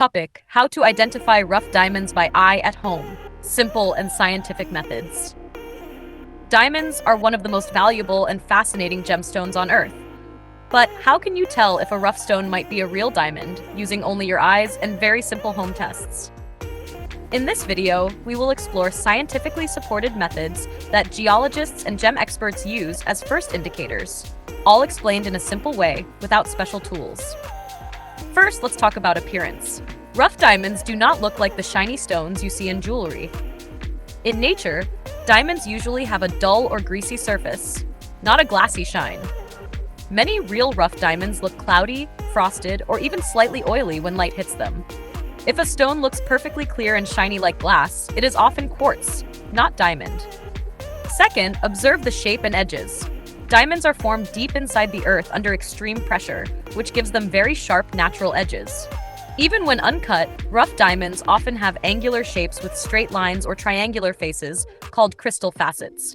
Topic: How to identify rough diamonds by eye at home. Simple and scientific methods. Diamonds are one of the most valuable and fascinating gemstones on Earth. But how can you tell if a rough stone might be a real diamond using only your eyes and very simple home tests? In this video, we will explore scientifically supported methods that geologists and gem experts use as first indicators, all explained in a simple way without special tools. First, let's talk about appearance. Rough diamonds do not look like the shiny stones you see in jewelry. In nature, diamonds usually have a dull or greasy surface, not a glassy shine. Many real rough diamonds look cloudy, frosted, or even slightly oily when light hits them. If a stone looks perfectly clear and shiny like glass, it is often quartz, not diamond. Second, observe the shape and edges. Diamonds are formed deep inside the earth under extreme pressure, which gives them very sharp natural edges. Even when uncut, rough diamonds often have angular shapes with straight lines or triangular faces called crystal facets.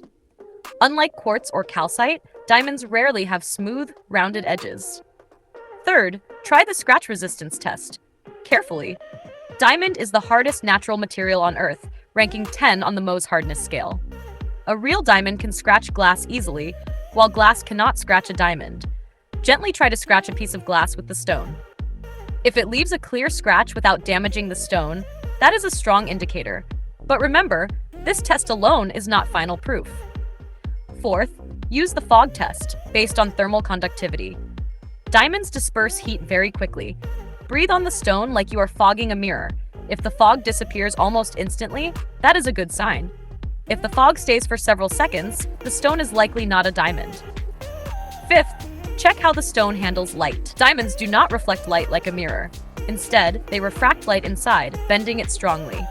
Unlike quartz or calcite, diamonds rarely have smooth, rounded edges. Third, try the scratch resistance test. Carefully. Diamond is the hardest natural material on Earth, ranking 10 on the Mohs hardness scale. A real diamond can scratch glass easily, while glass cannot scratch a diamond. Gently try to scratch a piece of glass with the stone. If it leaves a clear scratch without damaging the stone, that is a strong indicator. But remember, this test alone is not final proof. Fourth, use the fog test, based on thermal conductivity. Diamonds disperse heat very quickly. Breathe on the stone like you are fogging a mirror. If the fog disappears almost instantly, that is a good sign. If the fog stays for several seconds, the stone is likely not a diamond. Fifth, check how the stone handles light. Diamonds do not reflect light like a mirror. Instead, they refract light inside, bending it strongly.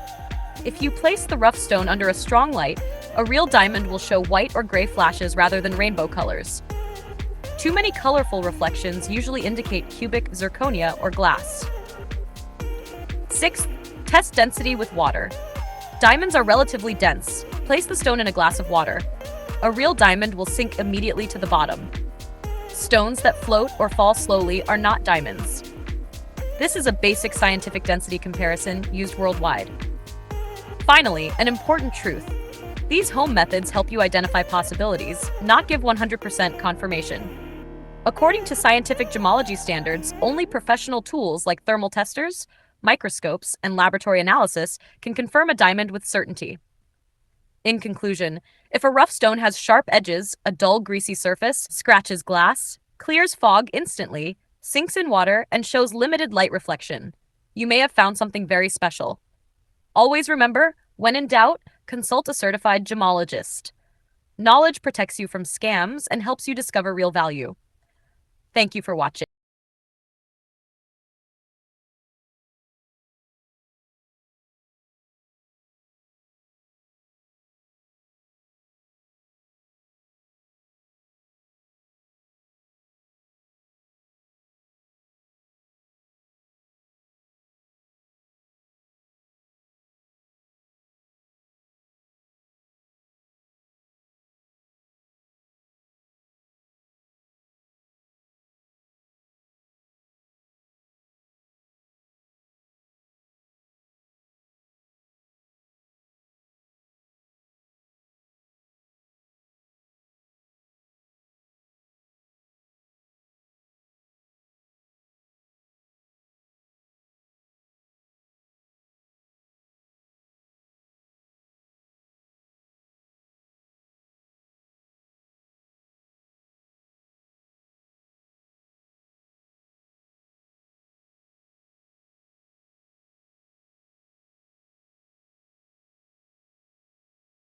If you place the rough stone under a strong light, a real diamond will show white or gray flashes rather than rainbow colors. Too many colorful reflections usually indicate cubic zirconia or glass. Sixth, test density with water. Diamonds are relatively dense. Place the stone in a glass of water. A real diamond will sink immediately to the bottom. Stones that float or fall slowly are not diamonds. This is a basic scientific density comparison used worldwide. Finally, an important truth. These home methods help you identify possibilities, not give 100% confirmation. According to scientific gemology standards, only professional tools like thermal testers, microscopes, and laboratory analysis can confirm a diamond with certainty. In conclusion, if a rough stone has sharp edges, a dull, greasy surface, scratches glass, clears fog instantly, sinks in water, and shows limited light reflection, you may have found something very special. Always remember, when in doubt, consult a certified gemologist. Knowledge protects you from scams and helps you discover real value. Thank you for watching.